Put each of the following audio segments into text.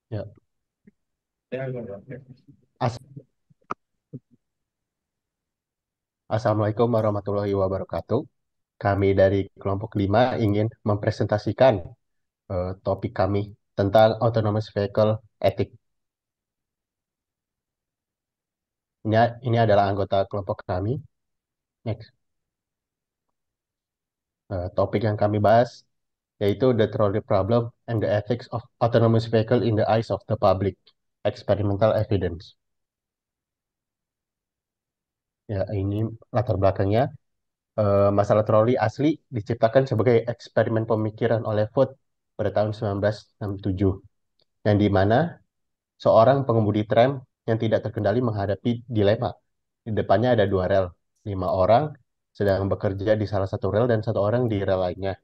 Ya. As- Assalamualaikum warahmatullahi wabarakatuh. Kami dari kelompok 5 ingin mempresentasikan topik kami tentang autonomous vehicle ethic. Ini adalah anggota kelompok kami. Next. Topik yang kami bahas yaitu the trolley problem and the ethics of autonomous vehicle in the eyes of the public. Experimental evidence. Ya, ini latar belakangnya. Masalah troli asli diciptakan sebagai eksperimen pemikiran oleh Foote pada tahun 1967, yang di mana seorang pengemudi tram yang tidak terkendali menghadapi dilema. Di depannya ada dua rel. 5 orang sedang bekerja di salah satu rel dan 1 orang di rel lainnya.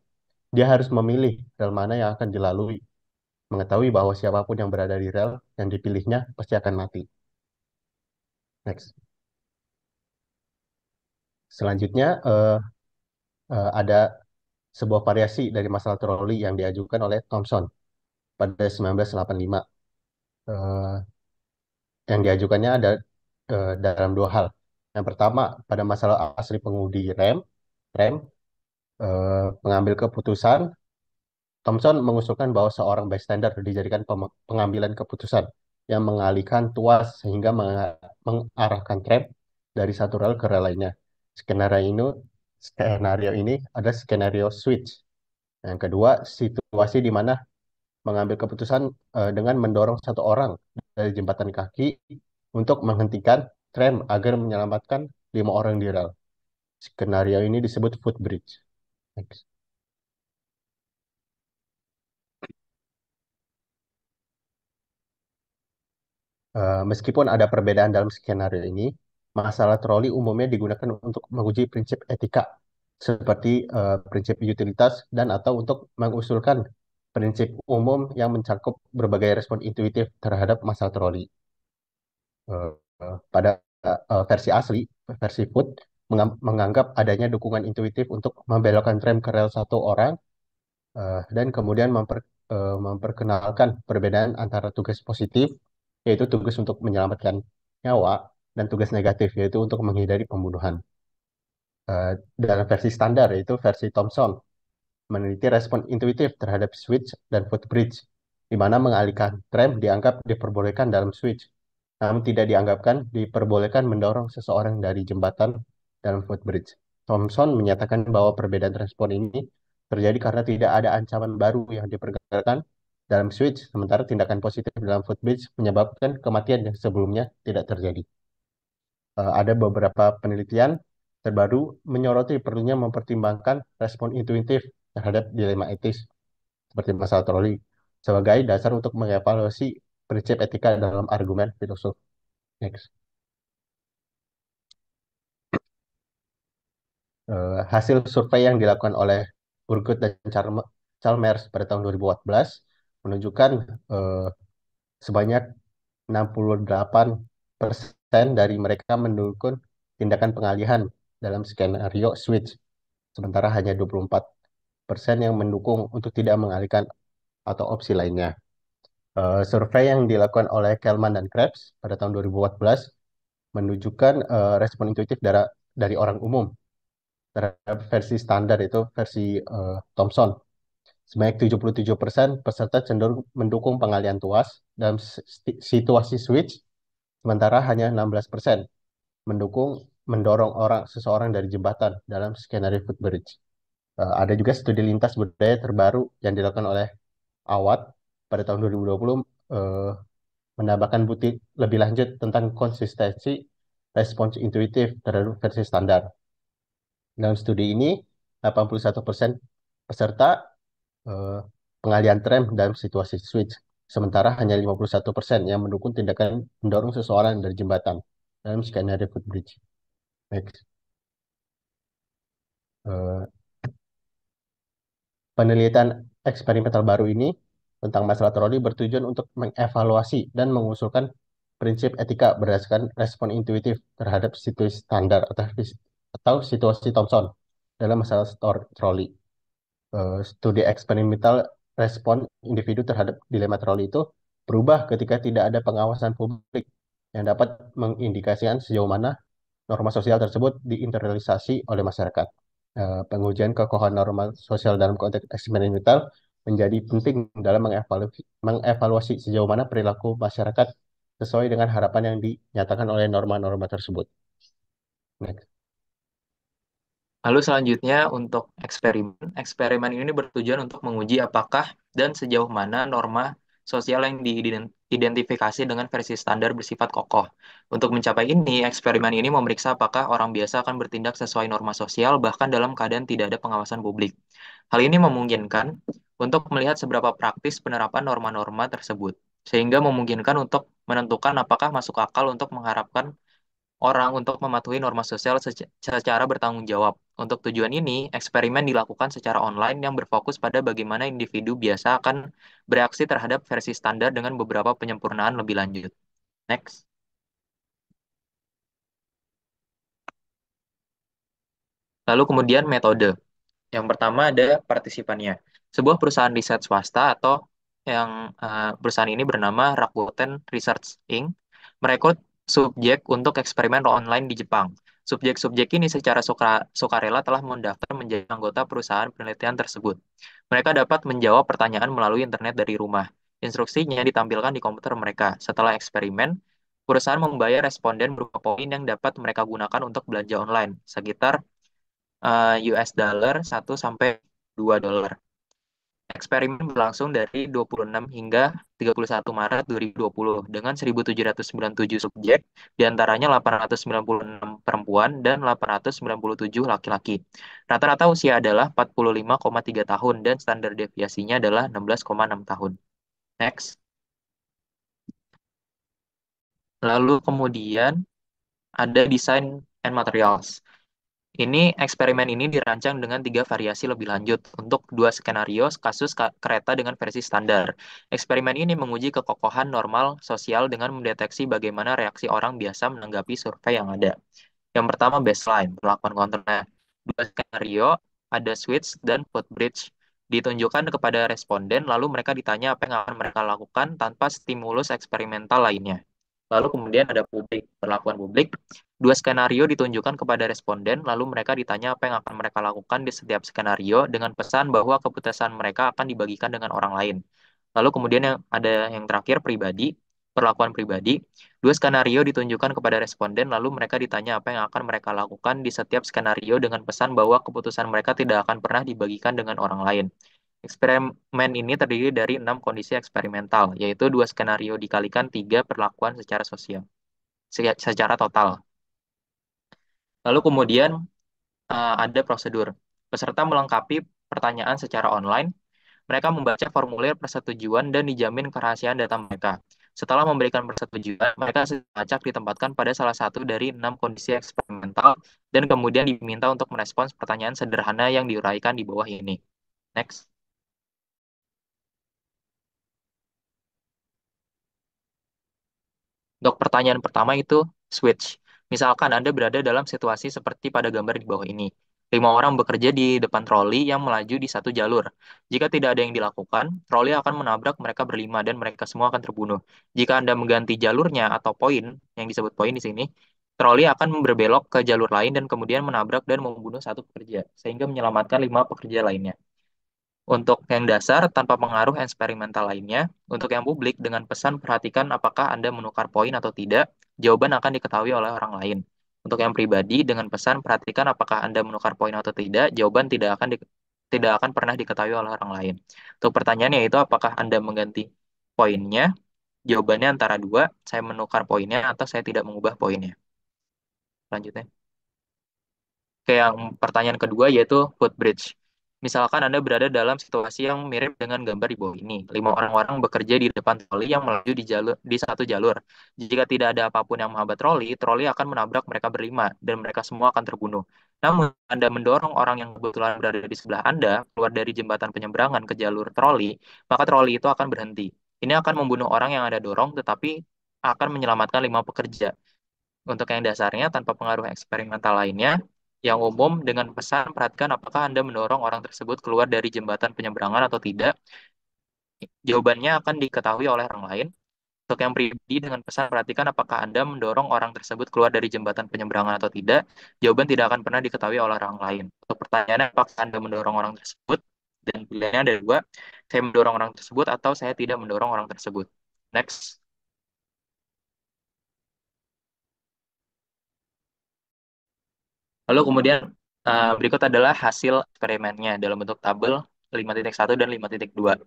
Dia harus memilih rel mana yang akan dilalui, mengetahui bahwa siapapun yang berada di rel yang dipilihnya pasti akan mati. Next. Selanjutnya ada sebuah variasi dari masalah troli yang diajukan oleh Thomson pada 1985. Eh, yang diajukannya ada dalam dua hal. Yang pertama, pada masalah asli pengemudi rem, pengambil keputusan, Thomson mengusulkan bahwa seorang bystander dijadikan pengambilan keputusan yang mengalihkan tuas sehingga mengarahkan tram dari satu rel ke rel lainnya. Skenario ini adalah skenario switch. Yang kedua, situasi di mana mengambil keputusan dengan mendorong 1 orang dari jembatan kaki untuk menghentikan tram agar menyelamatkan 5 orang di rel. Skenario ini disebut footbridge. Next. Meskipun ada perbedaan dalam skenario ini, masalah troli umumnya digunakan untuk menguji prinsip etika, seperti prinsip utilitas dan atau untuk mengusulkan prinsip umum yang mencakup berbagai respon intuitif terhadap masalah troli. Pada versi asli, versi Food, menganggap adanya dukungan intuitif untuk membelokkan tram ke rel 1 orang, dan kemudian memperkenalkan perbedaan antara tugas positif, yaitu tugas untuk menyelamatkan nyawa, dan tugas negatif, yaitu untuk menghindari pembunuhan. Dalam versi standar, yaitu versi Thomson, meneliti respon intuitif terhadap switch dan footbridge, di mana mengalihkan tram dianggap diperbolehkan dalam switch, namun tidak dianggapkan diperbolehkan mendorong seseorang dari jembatan dalam footbridge. Thomson menyatakan bahwa perbedaan respon ini terjadi karena tidak ada ancaman baru yang diperkirakan dalam switch, sementara tindakan positif dalam footbridge menyebabkan kematian yang sebelumnya tidak terjadi. Ada beberapa penelitian terbaru menyoroti perlunya mempertimbangkan respon intuitif terhadap dilema etis seperti masalah troli sebagai dasar untuk mengevaluasi prinsip etika dalam argumen filosof. Next. Hasil survei yang dilakukan oleh Urgut dan Chalmers pada tahun 2014 menunjukkan eh, sebanyak 68% dari mereka mendukung tindakan pengalihan dalam skenario switch, sementara hanya 24% yang mendukung untuk tidak mengalihkan atau opsi lainnya. Survei yang dilakukan oleh Kelman dan Krebs pada tahun 2014 menunjukkan respon intuitif dari orang umum terhadap versi standar, itu versi Thomson. Sebanyak 77% peserta cenderung mendukung pengalihan tuas dalam situasi switch, sementara hanya 16% mendukung mendorong seseorang dari jembatan dalam skenario footbridge. Ada juga studi lintas budaya terbaru yang dilakukan oleh Awad pada tahun 2020, eh, menambahkan bukti lebih lanjut tentang konsistensi respons intuitif terhadap versi standar. Dalam studi ini, 81% peserta eh, pengalihan tram dalam situasi switch, sementara hanya 51% yang mendukung tindakan mendorong seseorang dari jembatan dalam skenario footbridge. Next. Eh, Penelitian eksperimental baru ini tentang masalah troli bertujuan untuk mengevaluasi dan mengusulkan prinsip etika berdasarkan respon intuitif terhadap situasi standar atau situasi Thomson dalam masalah troli. Studi eksperimental respon individu terhadap dilema troli itu berubah ketika tidak ada pengawasan publik yang dapat mengindikasikan sejauh mana norma sosial tersebut diinternalisasi oleh masyarakat. Pengujian kekokohan norma sosial dalam konteks eksperimental menjadi penting dalam mengevaluasi sejauh mana perilaku masyarakat sesuai dengan harapan yang dinyatakan oleh norma-norma tersebut. Next. Lalu selanjutnya untuk eksperimen. Eksperimen ini bertujuan untuk menguji apakah dan sejauh mana norma sosial yang diidentifikasi dengan versi standar bersifat kokoh. Untuk mencapai ini, eksperimen ini memeriksa apakah orang biasa akan bertindak sesuai norma sosial bahkan dalam keadaan tidak ada pengawasan publik. Hal ini memungkinkan untuk melihat seberapa praktis penerapan norma-norma tersebut, sehingga memungkinkan untuk menentukan apakah masuk akal untuk mengharapkan orang untuk mematuhi norma sosial secara bertanggung jawab. Untuk tujuan ini, eksperimen dilakukan secara online yang berfokus pada bagaimana individu biasa akan bereaksi terhadap versi standar dengan beberapa penyempurnaan lebih lanjut. Next. Lalu kemudian metode. Yang pertama ada partisipannya. Sebuah perusahaan riset swasta atau perusahaan ini bernama Rakuten Research Inc. merekrut subjek untuk eksperimen online di Jepang. Subjek-subjek ini secara sukarela telah mendaftar menjadi anggota perusahaan penelitian tersebut. Mereka dapat menjawab pertanyaan melalui internet dari rumah. Instruksinya ditampilkan di komputer mereka. Setelah eksperimen, perusahaan membayar responden berupa poin yang dapat mereka gunakan untuk belanja online, sekitar US dollar 1 sampai 2 dolar. Eksperimen berlangsung dari 26 hingga 31 Maret 2020 dengan 1.797 subjek, diantaranya 896 perempuan dan 897 laki-laki. Rata-rata usia adalah 45,3 tahun dan standar deviasinya adalah 16,6 tahun. Next. Lalu kemudian ada design and materials. Eksperimen ini dirancang dengan 3 variasi lebih lanjut untuk 2 skenario kasus kereta dengan versi standar. Eksperimen ini menguji kekokohan normal sosial dengan mendeteksi bagaimana reaksi orang biasa menanggapi survei yang ada. Yang pertama baseline, perlakuan kontrolnya. 2 skenario, ada switch dan footbridge. Ditunjukkan kepada responden, lalu mereka ditanya apa yang akan mereka lakukan tanpa stimulus eksperimental lainnya. Lalu kemudian ada publik, perlakuan publik. 2 skenario ditunjukkan kepada responden, lalu mereka ditanya apa yang akan mereka lakukan di setiap skenario dengan pesan bahwa keputusan mereka akan dibagikan dengan orang lain. Lalu kemudian yang terakhir pribadi, perlakuan pribadi. 2 skenario ditunjukkan kepada responden, lalu mereka ditanya apa yang akan mereka lakukan di setiap skenario dengan pesan bahwa keputusan mereka tidak akan pernah dibagikan dengan orang lain. Eksperimen ini terdiri dari 6 kondisi eksperimental, yaitu 2 skenario dikalikan 3 perlakuan secara sosial, secara total. Lalu kemudian ada prosedur. Peserta melengkapi pertanyaan secara online. Mereka membaca formulir persetujuan dan dijamin kerahasiaan data mereka. Setelah memberikan persetujuan, mereka acak ditempatkan pada salah satu dari 6 kondisi eksperimental dan kemudian diminta untuk merespons pertanyaan sederhana yang diuraikan di bawah ini. Next. Untuk pertanyaan pertama itu switch. Misalkan Anda berada dalam situasi seperti pada gambar di bawah ini. 5 orang bekerja di depan troli yang melaju di satu jalur. Jika tidak ada yang dilakukan, troli akan menabrak mereka berlima dan mereka semua akan terbunuh. Jika Anda mengganti jalurnya atau poin, yang disebut poin di sini, troli akan berbelok ke jalur lain dan kemudian menabrak dan membunuh satu pekerja, sehingga menyelamatkan 5 pekerja lainnya. Untuk yang dasar, tanpa pengaruh eksperimental lainnya, untuk yang publik dengan pesan perhatikan apakah Anda menukar poin atau tidak, jawaban akan diketahui oleh orang lain. Untuk yang pribadi dengan pesan perhatikan apakah Anda menukar poin atau tidak, jawaban tidak akan pernah diketahui oleh orang lain. Untuk pertanyaannya itu apakah Anda mengganti poinnya, jawabannya antara dua, saya menukar poinnya atau saya tidak mengubah poinnya. Lanjutnya. Oke, yang pertanyaan kedua yaitu footbridge. Misalkan Anda berada dalam situasi yang mirip dengan gambar di bawah ini. 5 orang bekerja di depan troli yang melaju di satu jalur. Jika tidak ada apapun yang menghambat troli, troli akan menabrak mereka berlima dan mereka semua akan terbunuh. Namun, Anda mendorong orang yang kebetulan berada di sebelah Anda keluar dari jembatan penyeberangan ke jalur troli, maka troli itu akan berhenti. Ini akan membunuh orang yang Anda dorong, tetapi akan menyelamatkan 5 pekerja. Untuk yang dasarnya, tanpa pengaruh eksperimental lainnya, yang umum dengan pesan perhatikan apakah Anda mendorong orang tersebut keluar dari jembatan penyeberangan atau tidak. Jawabannya akan diketahui oleh orang lain. Untuk yang pribadi dengan pesan perhatikan apakah Anda mendorong orang tersebut keluar dari jembatan penyeberangan atau tidak. Jawaban tidak akan pernah diketahui oleh orang lain. Untuk pertanyaannya apakah Anda mendorong orang tersebut, dan pilihannya ada dua, saya mendorong orang tersebut atau saya tidak mendorong orang tersebut. Next. Lalu kemudian berikut adalah hasil eksperimennya dalam bentuk tabel 5.1 dan 5.2.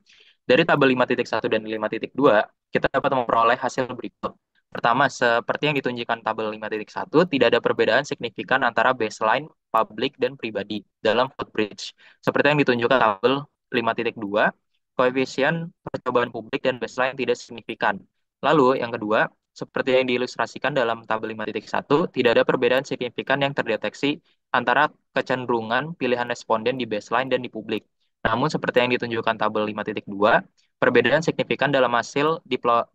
Dari tabel 5.1 dan 5.2, kita dapat memperoleh hasil berikut. Pertama, seperti yang ditunjukkan tabel 5.1, tidak ada perbedaan signifikan antara baseline, publik, dan pribadi dalam footbridge. Seperti yang ditunjukkan tabel 5.2, koefisien percobaan publik dan baseline tidak signifikan. Lalu, yang kedua, seperti yang diilustrasikan dalam tabel 5.1, tidak ada perbedaan signifikan yang terdeteksi antara kecenderungan pilihan responden di baseline dan di publik. Namun, seperti yang ditunjukkan tabel 5.2, perbedaan signifikan dalam hasil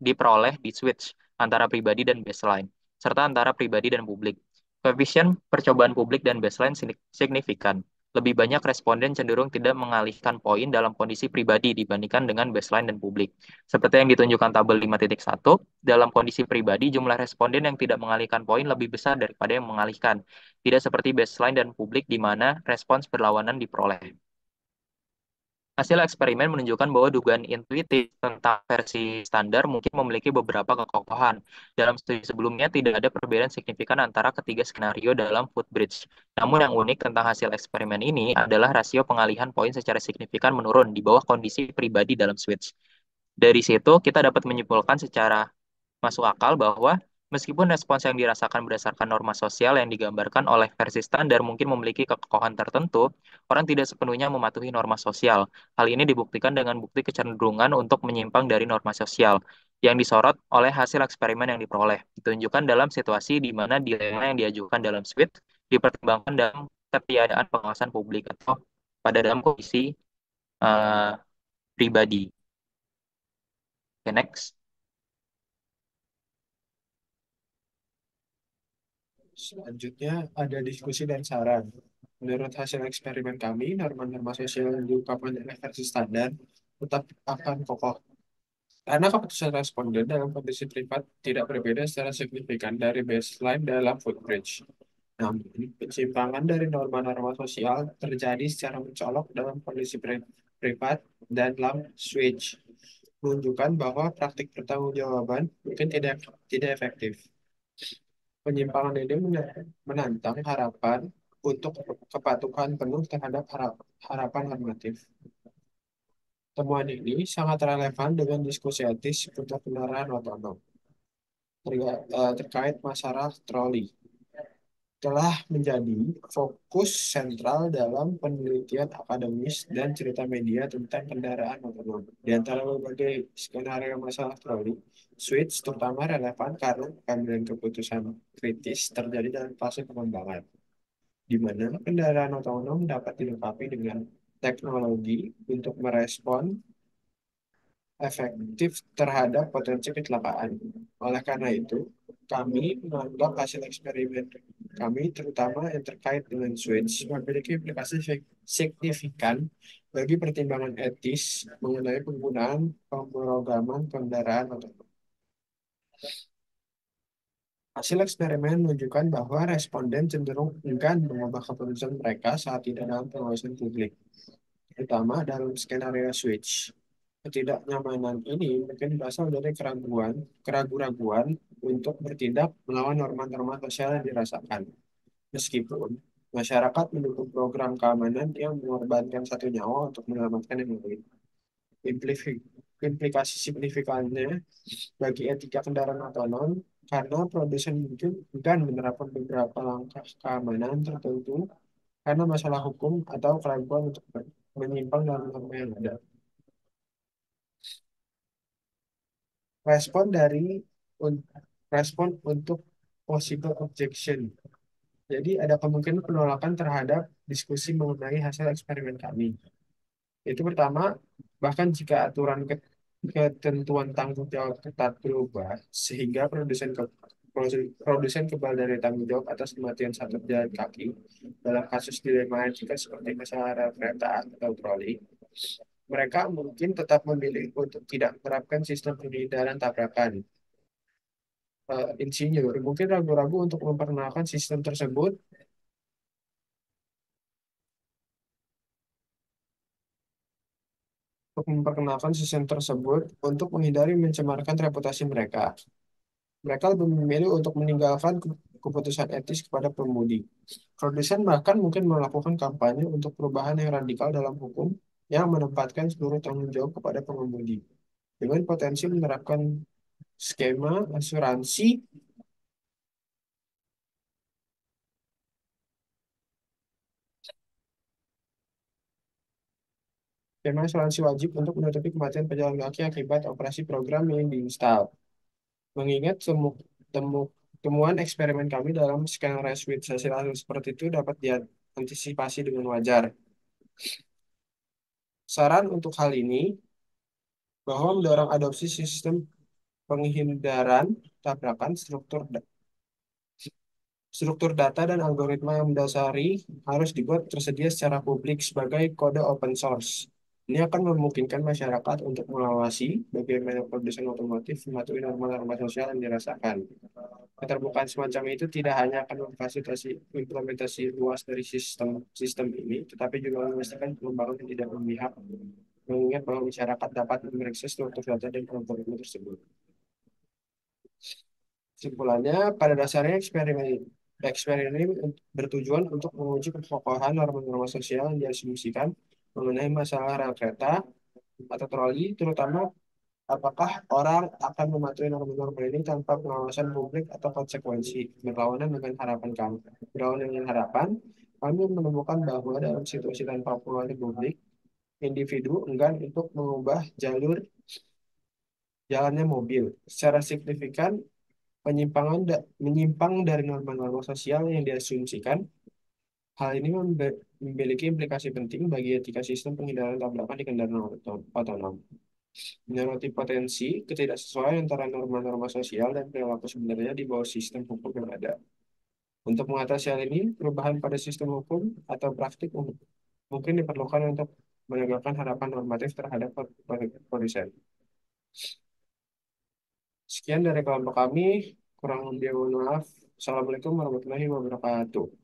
diperoleh di switch antara pribadi dan baseline, serta antara pribadi dan publik. Koefisien percobaan publik dan baseline signifikan. Lebih banyak responden cenderung tidak mengalihkan poin dalam kondisi pribadi dibandingkan dengan baseline dan publik. Seperti yang ditunjukkan tabel 5.1, dalam kondisi pribadi jumlah responden yang tidak mengalihkan poin lebih besar daripada yang mengalihkan. Tidak seperti baseline dan publik di mana respons berlawanan diperoleh. Hasil eksperimen menunjukkan bahwa dugaan intuitif tentang versi standar mungkin memiliki beberapa kekokohan. Dalam studi sebelumnya, tidak ada perbedaan signifikan antara ketiga skenario dalam footbridge. Namun yang unik tentang hasil eksperimen ini adalah rasio pengalihan poin secara signifikan menurun di bawah kondisi pribadi dalam switch. Dari situ, kita dapat menyimpulkan secara masuk akal bahwa meskipun respons yang dirasakan berdasarkan norma sosial yang digambarkan oleh versi standar mungkin memiliki kekokohan tertentu, orang tidak sepenuhnya mematuhi norma sosial. Hal ini dibuktikan dengan bukti kecenderungan untuk menyimpang dari norma sosial yang disorot oleh hasil eksperimen yang diperoleh. Ditunjukkan dalam situasi di mana dilema yang diajukan dalam switch dipertimbangkan dalam ketiadaan pengawasan publik atau pada dalam kondisi uh, pribadi. Okay, next. Selanjutnya ada diskusi dan saran. Menurut hasil eksperimen kami, norma-norma sosial yang diungkapkan oleh versi standar tetap akan kokoh. Karena keputusan responden dalam kondisi privat tidak berbeda secara signifikan dari baseline dalam footbridge. Namun, penyimpangan dari norma-norma sosial terjadi secara mencolok dalam kondisi privat dan dalam switch, menunjukkan bahwa praktik pertanggungjawaban mungkin tidak efektif. Penyimpangan ini menantang harapan untuk kepatuhan penuh terhadap harapan normatif. Temuan ini sangat relevan dengan diskusi etis untuk kendaraan otonom terkait masalah troli. Telah menjadi fokus sentral dalam penelitian akademis dan cerita media tentang kendaraan otonom. Di antara berbagai skenario masalah troli, switch terutama relevan karena pengambilan keputusan kritis terjadi dalam fase pengembangan, di mana kendaraan otonom dapat dilengkapi dengan teknologi untuk merespon efektif terhadap potensi kecelakaan. Oleh karena itu, kami menganggap hasil eksperimen kami, terutama yang terkait dengan switch, memiliki implikasi signifikan bagi pertimbangan etis mengenai penggunaan pemrograman kendaraan otonom. Hasil eksperimen menunjukkan bahwa responden cenderung enggan mengubah keputusan mereka saat tidak dalam pengawasan publik, terutama dalam skenario switch. Ketidaknyamanan ini mungkin berasal dari keraguan-raguan untuk bertindak melawan norma-norma sosial yang dirasakan. Meskipun masyarakat mendukung program keamanan yang mengorbankan satu nyawa untuk menyelamatkan yang lain. Implifi- Implikasi signifikannya bagi etika kendaraan otonom karena produsen mungkin enggan menerapkan beberapa langkah keamanan tertentu karena masalah hukum atau keraguan untuk menyimpang dalam norma yang ada. Respon dari un- Respon untuk possible objection. Jadi ada kemungkinan penolakan terhadap diskusi mengenai hasil eksperimen kami. Itu pertama, bahkan jika ketentuan tanggung jawab ketat berubah, sehingga produsen kebal dari tanggung jawab atas kematian satu pejalan kaki dalam kasus dilema etika seperti masalah rel kereta atau troli, mereka mungkin tetap memilih untuk tidak menerapkan sistem pengindaran tabrakan. Insinyur mungkin ragu-ragu untuk memperkenalkan sistem tersebut untuk menghindari mencemarkan reputasi mereka. Mereka lebih memilih untuk meninggalkan keputusan etis kepada pengemudi. Produsen bahkan mungkin melakukan kampanye untuk perubahan yang radikal dalam hukum yang menempatkan seluruh tanggung jawab kepada pengemudi, dengan potensi menerapkan skema asuransi wajib untuk menutupi kematian pejalan kaki akibat operasi program yang diinstal. Mengingat temuan eksperimen kami dalam skenario switch, hasil-hasil seperti itu dapat diantisipasi dengan wajar. Saran untuk hal ini bahwa mendorong adopsi sistem penghindaran tabrakan struktur data dan algoritma yang mendasari harus dibuat tersedia secara publik sebagai kode open source. Ini akan memungkinkan masyarakat untuk mengawasi bagaimana produsen otomotif mematuhi norma-norma sosial yang dirasakan. Keterbukaan semacam itu tidak hanya akan memfasilitasi implementasi luas dari sistem ini, tetapi juga memastikan pengembangan yang tidak memihak, mengingat bahwa masyarakat dapat mengakses struktur data dan algoritma tersebut. Kesimpulannya, pada dasarnya eksperimen ini bertujuan untuk menguji kekokohan norma-norma sosial yang diasumsikan mengenai masalah rel kereta atau troli, terutama apakah orang akan mematuhi norma-norma ini tanpa pengawasan publik atau konsekuensi. Berlawanan dengan harapan, kami menemukan bahwa dalam situasi tanpa pengawasan publik, individu enggan untuk mengubah jalannya mobil. Secara signifikan, menyimpang dari norma-norma sosial yang diasumsikan. Hal ini memiliki implikasi penting bagi etika sistem pengindaran tabrakan di kendaraan otonom. Menyoroti potensi ketidaksesuaian antara norma-norma sosial dan perilaku sebenarnya di bawah sistem hukum yang ada. Untuk mengatasi hal ini, perubahan pada sistem hukum atau praktik mungkin diperlukan untuk menegakkan harapan normatif terhadap produsen. Sekian dari kelompok kami. Kurang lebih mohon maaf. Assalamualaikum warahmatullahi wabarakatuh.